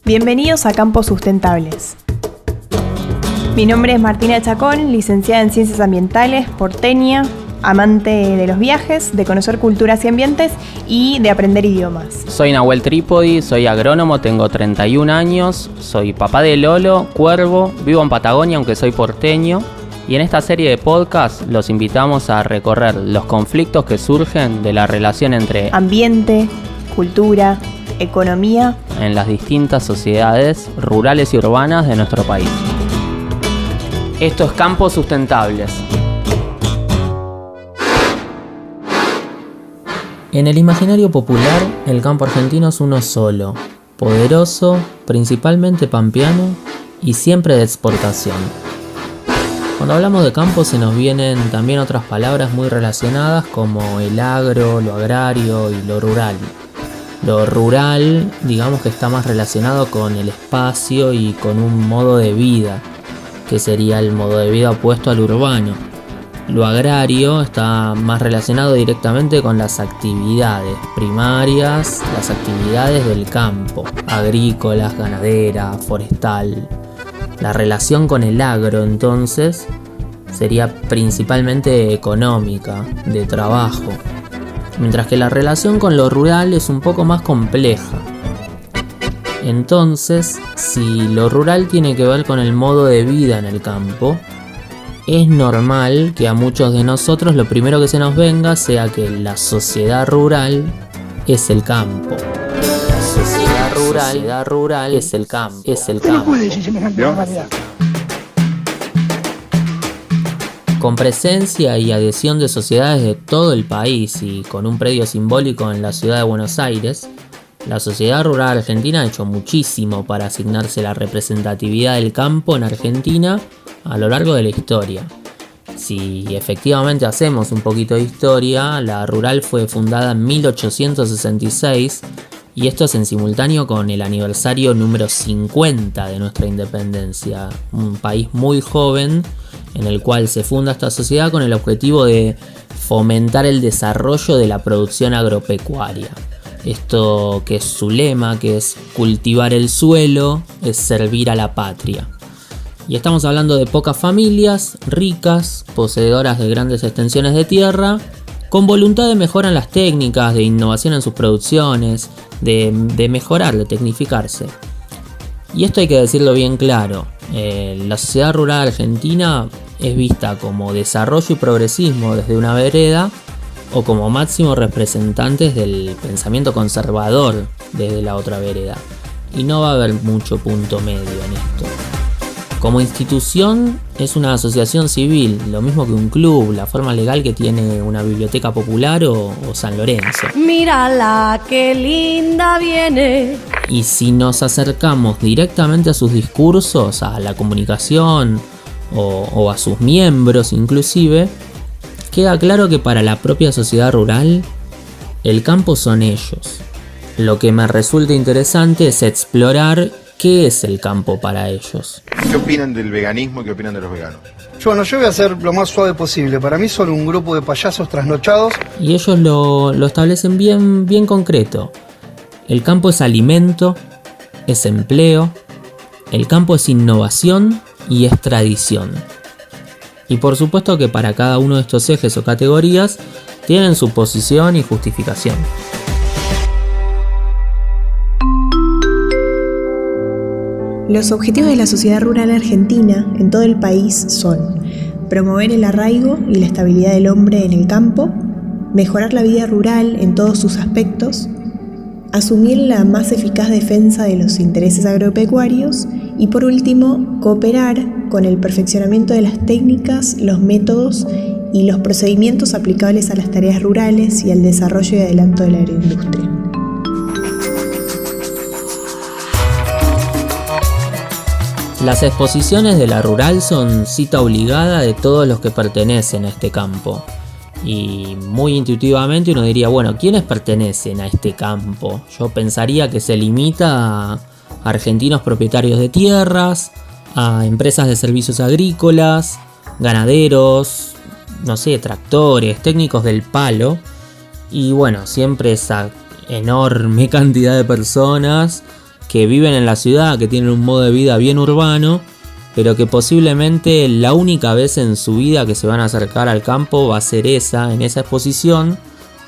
Bienvenidos a Campos Sustentables. Mi nombre es Martina Chacón, licenciada en Ciencias Ambientales, porteña, amante de los viajes, de conocer culturas y ambientes y de aprender idiomas. Soy Nahuel Trípodi, soy agrónomo, tengo 31 años, soy papá de Lolo, cuervo, vivo en Patagonia aunque soy porteño. Y en esta serie de podcast los invitamos a recorrer los conflictos que surgen de la relación entre ambiente, cultura, economía en las distintas sociedades rurales y urbanas de nuestro país. Esto es Campos Sustentables. En el imaginario popular, el campo argentino es uno solo, poderoso, principalmente pampeano y siempre de exportación. Cuando hablamos de campo se nos vienen también otras palabras muy relacionadas como el agro, lo agrario y lo rural. Lo rural, digamos que está más relacionado con el espacio y con un modo de vida, que sería el modo de vida opuesto al urbano. Lo agrario está más relacionado directamente con las actividades primarias, las actividades del campo, agrícolas, ganadera, forestal. La relación con el agro, entonces, sería principalmente económica, de trabajo, mientras que la relación con lo rural es un poco más compleja. Entonces, si lo rural tiene que ver con el modo de vida en el campo, es normal que a muchos de nosotros lo primero que se nos venga sea que la sociedad rural es el campo. La sociedad rural es el campo. Con presencia y adhesión de sociedades de todo el país y con un predio simbólico en la ciudad de Buenos Aires, la sociedad rural argentina ha hecho muchísimo para asignarse la representatividad del campo en Argentina a lo largo de la historia. Si efectivamente hacemos un poquito de historia, la rural fue fundada en 1866 y esto es en simultáneo con el aniversario número 50 de nuestra independencia, un país muy joven en el cual se funda esta sociedad con el objetivo de fomentar el desarrollo de la producción agropecuaria. Esto que es su lema, que es cultivar el suelo, es servir a la patria. Y estamos hablando de pocas familias, ricas, poseedoras de grandes extensiones de tierra, con voluntad de mejora en las técnicas, de innovación en sus producciones, de mejorar, de tecnificarse. Y esto hay que decirlo bien claro, la sociedad rural argentina es vista como desarrollo y progresismo desde una vereda o como máximos representantes del pensamiento conservador desde la otra vereda. Y no va a haber mucho punto medio en esto. Como institución es una asociación civil, lo mismo que un club, la forma legal que tiene una biblioteca popular o San Lorenzo. Mírala, qué linda viene. Y si nos acercamos directamente a sus discursos, a la comunicación o a sus miembros inclusive, queda claro que para la propia sociedad rural, el campo son ellos. Lo que me resulta interesante es explorar qué es el campo para ellos. ¿Qué opinan del veganismo y qué opinan de los veganos? Yo voy a ser lo más suave posible. Para mí son un grupo de payasos trasnochados. Y ellos lo establecen bien concreto. El campo es alimento, es empleo, el campo es innovación y es tradición. Y por supuesto que para cada uno de estos ejes o categorías tienen su posición y justificación. Los objetivos de la sociedad rural argentina en todo el país son promover el arraigo y la estabilidad del hombre en el campo, mejorar la vida rural en todos sus aspectos, asumir la más eficaz defensa de los intereses agropecuarios y por último, cooperar con el perfeccionamiento de las técnicas, los métodos y los procedimientos aplicables a las tareas rurales y al desarrollo y adelanto de la agroindustria. Las exposiciones de la rural son cita obligada de todos los que pertenecen a este campo. Y muy intuitivamente uno diría, bueno, ¿quiénes pertenecen a este campo? Yo pensaría que se limita a argentinos propietarios de tierras, a empresas de servicios agrícolas, ganaderos, no sé, tractores, técnicos del palo. Y bueno, siempre esa enorme cantidad de personas que viven en la ciudad, que tienen un modo de vida bien urbano, pero que posiblemente la única vez en su vida que se van a acercar al campo va a ser en esa exposición,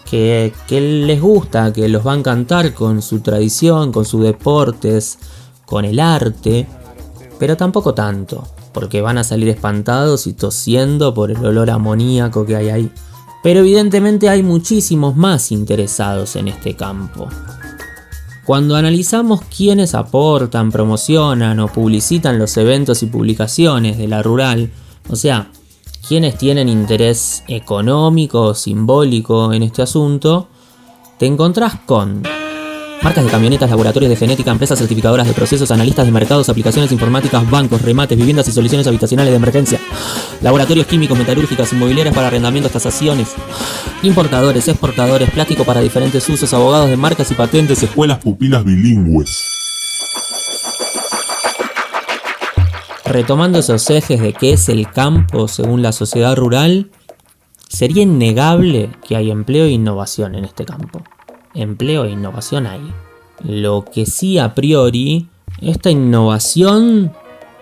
que les gusta, que los va a encantar con su tradición, con sus deportes, con el arte, pero tampoco tanto, porque van a salir espantados y tosiendo por el olor amoníaco que hay ahí. Pero evidentemente hay muchísimos más interesados en este campo. Cuando analizamos quiénes aportan, promocionan o publicitan los eventos y publicaciones de la rural, o sea, quiénes tienen interés económico o simbólico en este asunto, te encontrás con marcas de camionetas, laboratorios de genética, empresas certificadoras de procesos, analistas de mercados, aplicaciones informáticas, bancos, remates, viviendas y soluciones habitacionales de emergencia, laboratorios químicos, metalúrgicas, inmobiliarias para arrendamientos, tasaciones, importadores, exportadores, plástico para diferentes usos, abogados de marcas y patentes, escuelas pupilas bilingües. Retomando esos ejes de qué es el campo según la sociedad rural, sería innegable que hay empleo e innovación en este campo. Empleo e innovación hay. Lo que sí, a priori, esta innovación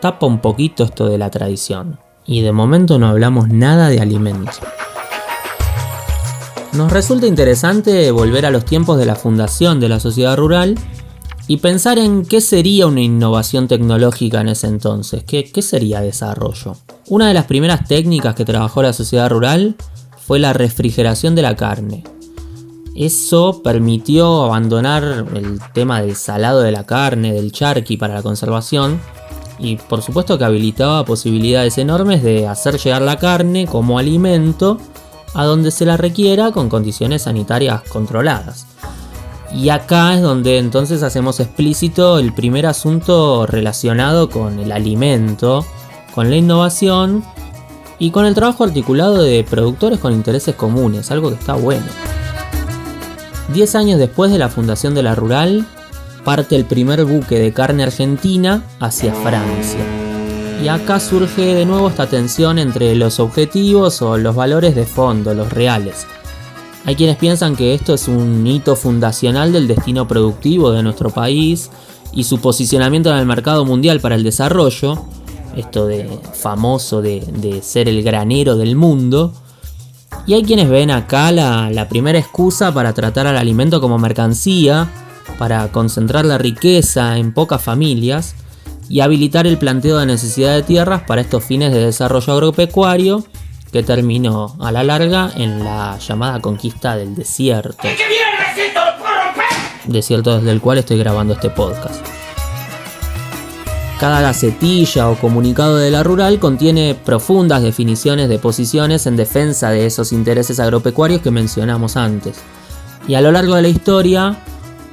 tapa un poquito esto de la tradición. Y de momento no hablamos nada de alimentos. Nos resulta interesante volver a los tiempos de la fundación de la sociedad rural y pensar en qué sería una innovación tecnológica en ese entonces. ¿Qué sería desarrollo? Una de las primeras técnicas que trabajó la sociedad rural fue la refrigeración de la carne. Eso permitió abandonar el tema del salado de la carne, del charqui para la conservación, y por supuesto que habilitaba posibilidades enormes de hacer llegar la carne como alimento a donde se la requiera con condiciones sanitarias controladas. Y acá es donde entonces hacemos explícito el primer asunto relacionado con el alimento, con la innovación y con el trabajo articulado de productores con intereses comunes, algo que está bueno. 10 años después de la fundación de la rural, parte el primer buque de carne argentina hacia Francia. Y acá surge de nuevo esta tensión entre los objetivos o los valores de fondo, los reales. Hay quienes piensan que esto es un hito fundacional del destino productivo de nuestro país y su posicionamiento en el mercado mundial para el desarrollo, esto de famoso de ser el granero del mundo. Y hay quienes ven acá la primera excusa para tratar al alimento como mercancía, para concentrar la riqueza en pocas familias y habilitar el planteo de necesidad de tierras para estos fines de desarrollo agropecuario que terminó a la larga en la llamada conquista del desierto. Desierto desde el cual estoy grabando este podcast. Cada gacetilla o comunicado de la rural contiene profundas definiciones de posiciones en defensa de esos intereses agropecuarios que mencionamos antes. Y a lo largo de la historia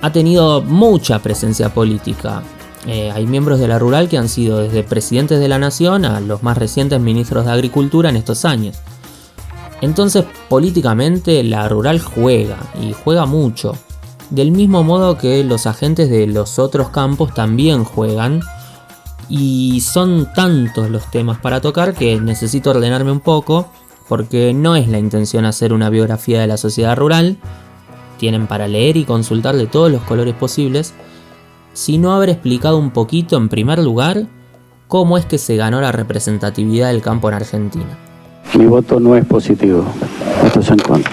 ha tenido mucha presencia política. Hay miembros de la rural que han sido desde presidentes de la nación a los más recientes ministros de Agricultura en estos años. Entonces, políticamente la rural juega, y juega mucho. Del mismo modo que los agentes de los otros campos también juegan. Y son tantos los temas para tocar que necesito ordenarme un poco, porque no es la intención hacer una biografía de la sociedad rural, tienen para leer y consultar de todos los colores posibles, sino haber explicado un poquito en primer lugar cómo es que se ganó la representatividad del campo en Argentina. Mi voto no es positivo, voto es en contra.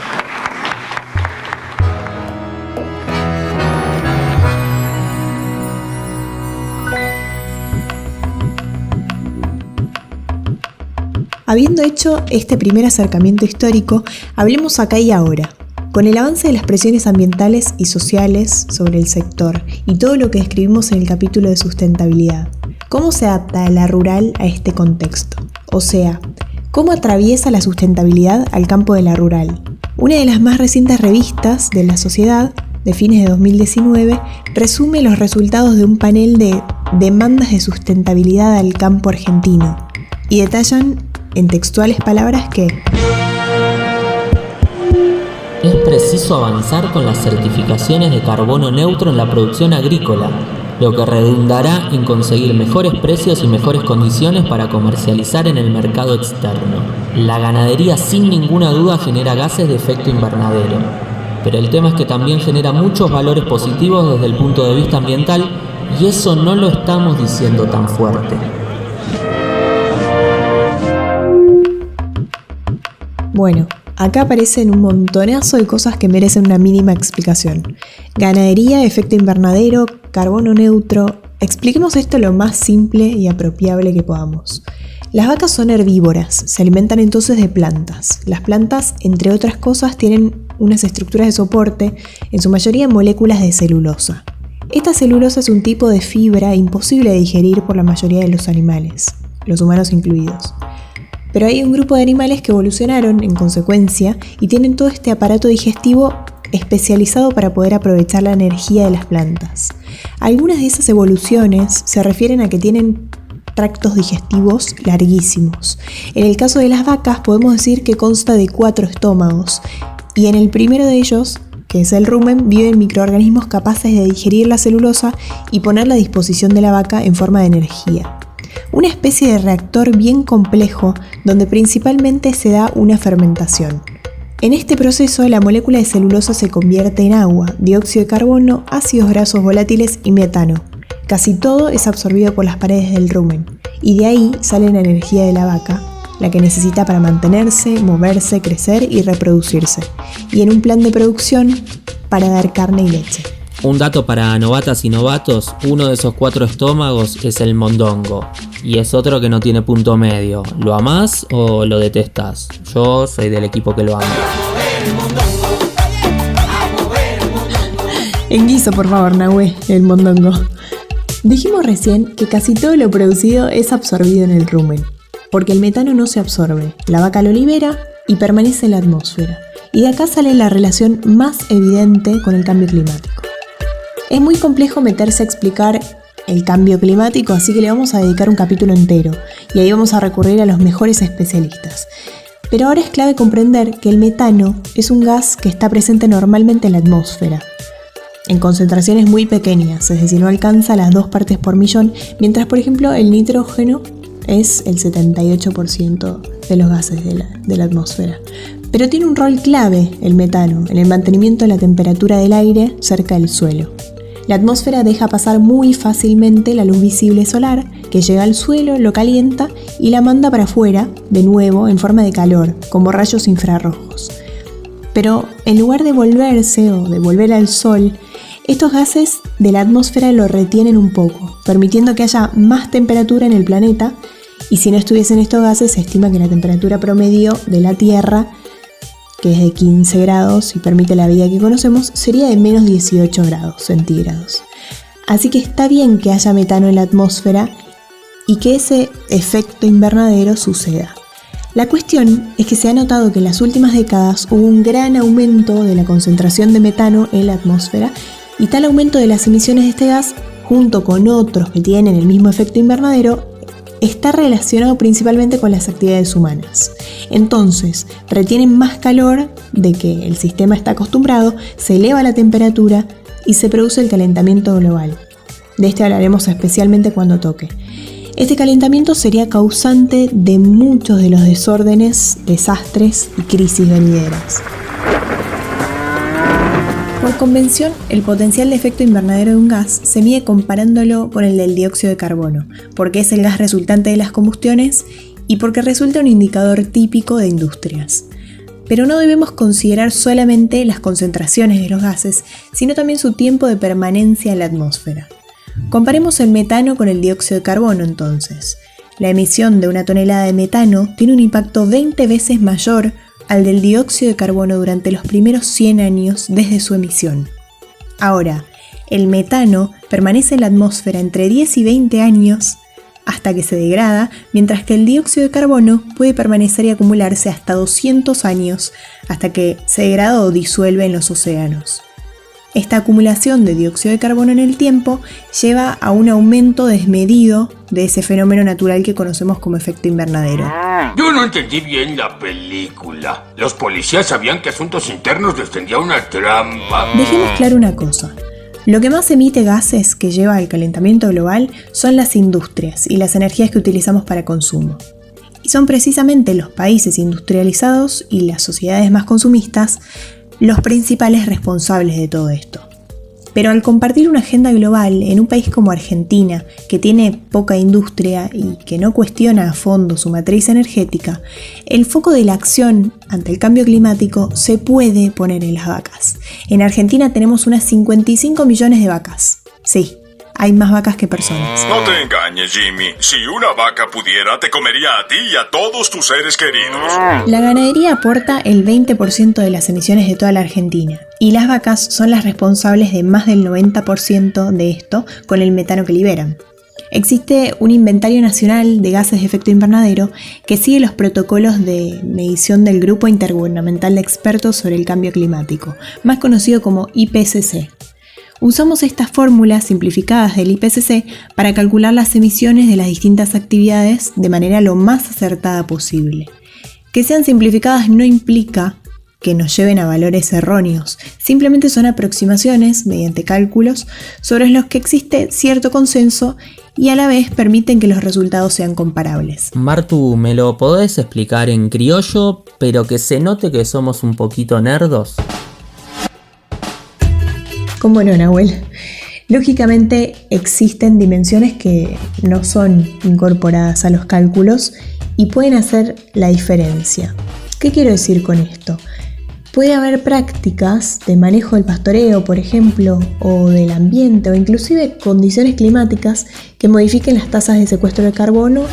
Habiendo hecho este primer acercamiento histórico, hablemos acá y ahora. Con el avance de las presiones ambientales y sociales sobre el sector y todo lo que describimos en el capítulo de sustentabilidad, ¿cómo se adapta la rural a este contexto? O sea, ¿cómo atraviesa la sustentabilidad al campo de la rural? Una de las más recientes revistas de la sociedad, de fines de 2019, resume los resultados de un panel de demandas de sustentabilidad al campo argentino y detallan en textuales palabras que es preciso avanzar con las certificaciones de carbono neutro en la producción agrícola, lo que redundará en conseguir mejores precios y mejores condiciones para comercializar en el mercado externo. La ganadería sin ninguna duda genera gases de efecto invernadero, pero el tema es que también genera muchos valores positivos desde el punto de vista ambiental Y eso no lo estamos diciendo tan fuerte. Bueno, acá aparecen un montonazo de cosas que merecen una mínima explicación. Ganadería, efecto invernadero, carbono neutro. Expliquemos esto lo más simple y apropiable que podamos. Las vacas son herbívoras, se alimentan entonces de plantas. Las plantas, entre otras cosas, tienen unas estructuras de soporte, en su mayoría moléculas de celulosa. Esta celulosa es un tipo de fibra imposible de digerir por la mayoría de los animales, los humanos incluidos. Pero hay un grupo de animales que evolucionaron en consecuencia y tienen todo este aparato digestivo especializado para poder aprovechar la energía de las plantas. Algunas de esas evoluciones se refieren a que tienen tractos digestivos larguísimos. En el caso de las vacas podemos decir que consta de 4 estómagos y en el primero de ellos, que es el rumen, viven microorganismos capaces de digerir la celulosa y ponerla a disposición de la vaca en forma de energía. Una especie de reactor bien complejo donde principalmente se da una fermentación. En este proceso la molécula de celulosa se convierte en agua, dióxido de carbono, ácidos grasos volátiles y metano. Casi todo es absorbido por las paredes del rumen y de ahí sale la energía de la vaca, la que necesita para mantenerse, moverse, crecer y reproducirse, y en un plan de producción para dar carne y leche. Un dato para novatas y novatos, uno de esos 4 estómagos es el mondongo y es otro que no tiene punto medio. ¿Lo amás o lo detestás? Yo soy del equipo que lo ama. En guiso, por favor, Nahue, el mondongo. Dijimos recién que casi todo lo producido es absorbido en el rumen, porque el metano no se absorbe, la vaca lo libera y permanece en la atmósfera. Y de acá sale la relación más evidente con el cambio climático. Es muy complejo meterse a explicar el cambio climático, así que le vamos a dedicar un capítulo entero, y ahí vamos a recurrir a los mejores especialistas. Pero ahora es clave comprender que el metano es un gas que está presente normalmente en la atmósfera, en concentraciones muy pequeñas, es decir, no alcanza las 2 partes por millón, mientras por ejemplo el nitrógeno es el 78% de los gases de la atmósfera. Pero tiene un rol clave el metano en el mantenimiento de la temperatura del aire cerca del suelo. La atmósfera deja pasar muy fácilmente la luz visible solar, que llega al suelo, lo calienta y la manda para afuera, de nuevo, en forma de calor, como rayos infrarrojos. Pero en lugar de volverse o de volver al sol, estos gases de la atmósfera lo retienen un poco, permitiendo que haya más temperatura en el planeta, y si no estuviesen estos gases, se estima que la temperatura promedio de la Tierra, que es de 15 grados y permite la vida que conocemos, sería de menos 18 grados centígrados. Así que está bien que haya metano en la atmósfera y que ese efecto invernadero suceda. La cuestión es que se ha notado que en las últimas décadas hubo un gran aumento de la concentración de metano en la atmósfera y tal aumento de las emisiones de este gas, junto con otros que tienen el mismo efecto invernadero, está relacionado principalmente con las actividades humanas. Entonces, retienen más calor de que el sistema está acostumbrado, se eleva la temperatura y se produce el calentamiento global. De este hablaremos especialmente cuando toque. Este calentamiento sería causante de muchos de los desórdenes, desastres y crisis venideras. Por convención, el potencial de efecto invernadero de un gas se mide comparándolo con el del dióxido de carbono, porque es el gas resultante de las combustiones y porque resulta un indicador típico de industrias. Pero no debemos considerar solamente las concentraciones de los gases, sino también su tiempo de permanencia en la atmósfera. Comparemos el metano con el dióxido de carbono entonces. La emisión de una tonelada de metano tiene un impacto 20 veces mayor al del dióxido de carbono durante los primeros 100 años desde su emisión. Ahora, el metano permanece en la atmósfera entre 10 y 20 años hasta que se degrada, mientras que el dióxido de carbono puede permanecer y acumularse hasta 200 años hasta que se degrada o disuelve en los océanos. Esta acumulación de dióxido de carbono en el tiempo lleva a un aumento desmedido de ese fenómeno natural que conocemos como efecto invernadero. Yo no entendí bien la película. Los policías sabían que Asuntos Internos les tendía una trampa. Dejemos claro una cosa. Lo que más emite gases que lleva al calentamiento global son las industrias y las energías que utilizamos para consumo. Y son precisamente los países industrializados y las sociedades más consumistas los principales responsables de todo esto. Pero al compartir una agenda global en un país como Argentina, que tiene poca industria y que no cuestiona a fondo su matriz energética, el foco de la acción ante el cambio climático se puede poner en las vacas. En Argentina tenemos unas 55 millones de vacas. Sí, hay más vacas que personas. No te engañes, Jimmy. Si una vaca pudiera, te comería a ti y a todos tus seres queridos. La ganadería aporta el 20% de las emisiones de toda la Argentina, y las vacas son las responsables de más del 90% de esto con el metano que liberan. Existe un inventario nacional de gases de efecto invernadero que sigue los protocolos de medición del Grupo Intergubernamental de Expertos sobre el Cambio Climático, más conocido como IPCC. Usamos estas fórmulas simplificadas del IPCC para calcular las emisiones de las distintas actividades de manera lo más acertada posible. Que sean simplificadas no implica que nos lleven a valores erróneos, simplemente son aproximaciones mediante cálculos sobre los que existe cierto consenso y a la vez permiten que los resultados sean comparables. Martu, ¿me lo podés explicar en criollo, pero que se note que somos un poquito nerdos? ¿Cómo no, Nahuel? Lógicamente existen dimensiones que no son incorporadas a los cálculos y pueden hacer la diferencia. ¿Qué quiero decir con esto? Puede haber prácticas de manejo del pastoreo, por ejemplo, o del ambiente, o inclusive condiciones climáticas que modifiquen las tasas de secuestro de carbono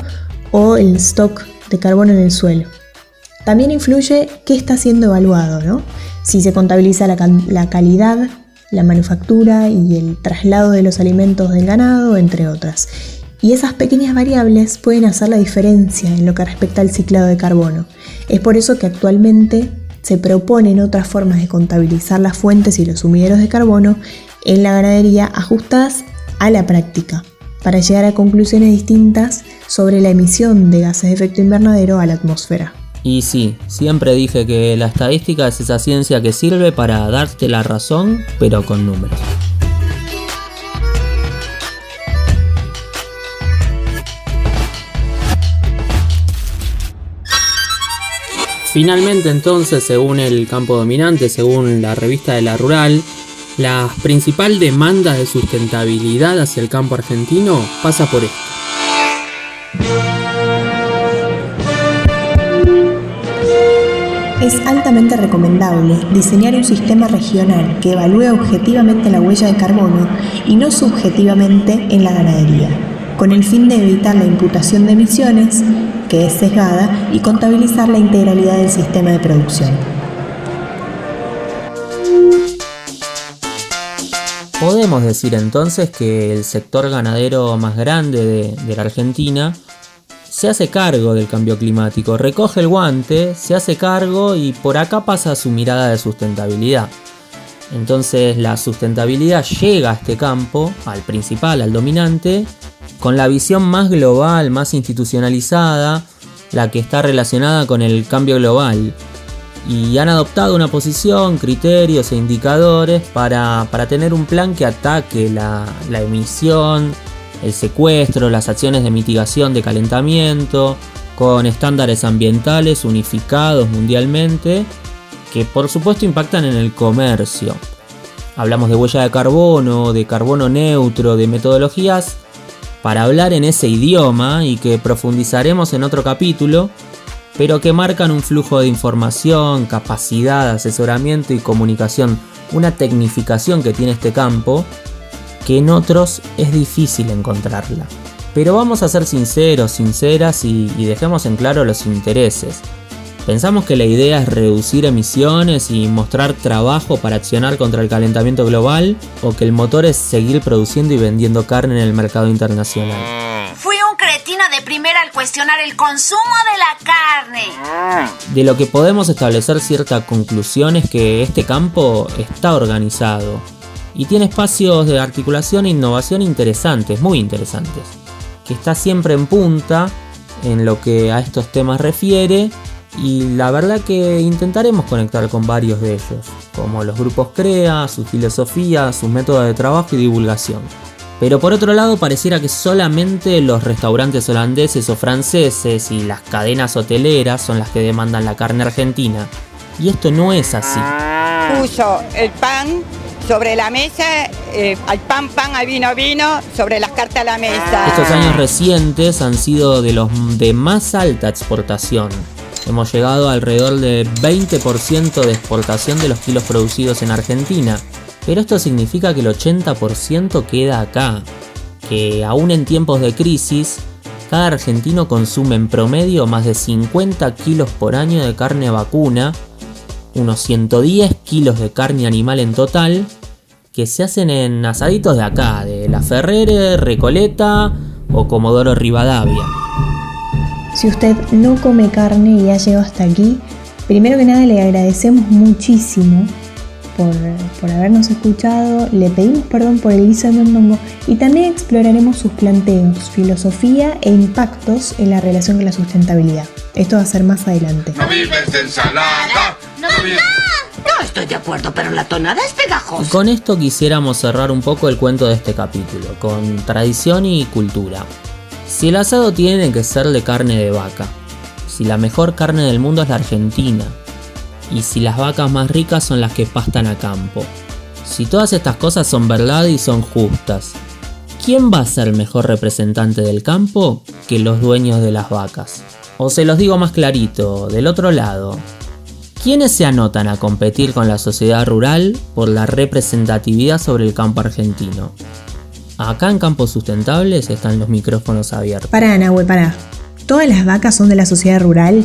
o el stock de carbono en el suelo. También influye qué está siendo evaluado, ¿no? Si se contabiliza la calidad, la manufactura y el traslado de los alimentos del ganado, entre otras. Y esas pequeñas variables pueden hacer la diferencia en lo que respecta al ciclado de carbono. Es por eso que actualmente se proponen otras formas de contabilizar las fuentes y los sumideros de carbono en la ganadería ajustadas a la práctica, para llegar a conclusiones distintas sobre la emisión de gases de efecto invernadero a la atmósfera. Y sí, siempre dije que la estadística es esa ciencia que sirve para darte la razón, pero con números. Finalmente entonces, según el campo dominante, según la revista de La Rural, la principal demanda de sustentabilidad hacia el campo argentino pasa por esto. Es altamente recomendable diseñar un sistema regional que evalúe objetivamente la huella de carbono y no subjetivamente en la ganadería, con el fin de evitar la imputación de emisiones, que es sesgada, y contabilizar la integralidad del sistema de producción. Podemos decir entonces que el sector ganadero más grande de la Argentina se hace cargo del cambio climático, recoge el guante, se hace cargo y por acá pasa su mirada de sustentabilidad. Entonces la sustentabilidad llega a este campo, al principal, al dominante, con la visión más global, más institucionalizada, la que está relacionada con el cambio global. Y han adoptado una posición, criterios e indicadores para tener un plan que ataque la emisión, el secuestro, las acciones de mitigación de calentamiento, con estándares ambientales unificados mundialmente, que por supuesto impactan en el comercio. Hablamos de huella de carbono neutro, de metodologías para hablar en ese idioma y que profundizaremos en otro capítulo, pero que marcan un flujo de información, capacidad, asesoramiento y comunicación, una tecnificación que tiene este campo, que en otros es difícil encontrarla. Pero vamos a ser sinceros, sinceras y dejemos en claro los intereses. ¿Pensamos que la idea es reducir emisiones y mostrar trabajo para accionar contra el calentamiento global? ¿O que el motor es seguir produciendo y vendiendo carne en el mercado internacional? Fui un cretino de primera al cuestionar el consumo de la carne. De lo que podemos establecer cierta conclusión es que este campo está organizado y tiene espacios de articulación e innovación interesantes, muy interesantes, que está siempre en punta en lo que a estos temas refiere, y la verdad que intentaremos conectar con varios de ellos, como los grupos CREA, su filosofía, sus métodos de trabajo y divulgación. Pero por otro lado pareciera que solamente los restaurantes holandeses o franceses y las cadenas hoteleras son las que demandan la carne argentina, y esto no es así. Puso el pan sobre la mesa, al pan, al vino, sobre las cartas a la mesa. Estos años recientes han sido de los de más alta exportación. Hemos llegado a alrededor de 20% de exportación de los kilos producidos en Argentina. Pero esto significa que el 80% queda acá. Que aún en tiempos de crisis, cada argentino consume en promedio más de 50 kilos por año de carne vacuna, unos 110 kilos de carne animal en total, que se hacen en asaditos de acá, de La Ferrere, Recoleta o Comodoro Rivadavia. Si usted no come carne y ha llegado hasta aquí, primero que nada le agradecemos muchísimo por habernos escuchado, le pedimos perdón por el guiso de mondongo y también exploraremos sus planteos, filosofía e impactos en la relación con la sustentabilidad. Esto va a ser más adelante. ¡No vives de ensalada! ¡No vives! No estoy de acuerdo, pero la tonada es pegajosa. Y con esto quisiéramos cerrar un poco el cuento de este capítulo, con tradición y cultura. Si el asado tiene que ser de carne de vaca, si la mejor carne del mundo es la argentina, y si las vacas más ricas son las que pastan a campo, si todas estas cosas son verdad y son justas, ¿quién va a ser mejor representante del campo que los dueños de las vacas? O se los digo más clarito, del otro lado, ¿quiénes se anotan a competir con la sociedad rural por la representatividad sobre el campo argentino? Acá en Campos Sustentables están los micrófonos abiertos. Pará, Nahue, pará. ¿Todas las vacas son de la sociedad rural?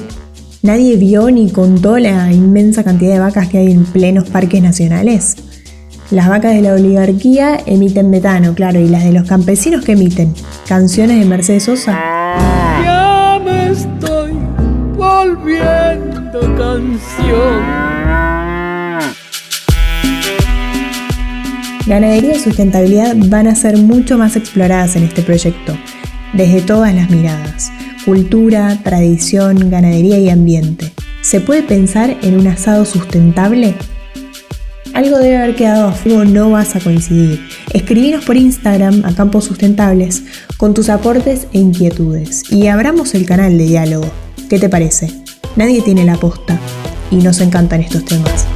¿Nadie vio ni contó la inmensa cantidad de vacas que hay en plenos parques nacionales? Las vacas de la oligarquía emiten metano, claro, y las de los campesinos que emiten canciones de Mercedes Sosa. Ya me estoy volviendo canción. Ganadería y sustentabilidad van a ser mucho más exploradas en este proyecto, desde todas las miradas. Cultura, tradición, ganadería y ambiente. ¿Se puede pensar en un asado sustentable? Algo debe haber quedado a fuego, no vas a coincidir. Escribinos por Instagram a Campos Sustentables con tus aportes e inquietudes y abramos el canal de diálogo. ¿Qué te parece? Nadie tiene la posta y nos encantan estos temas.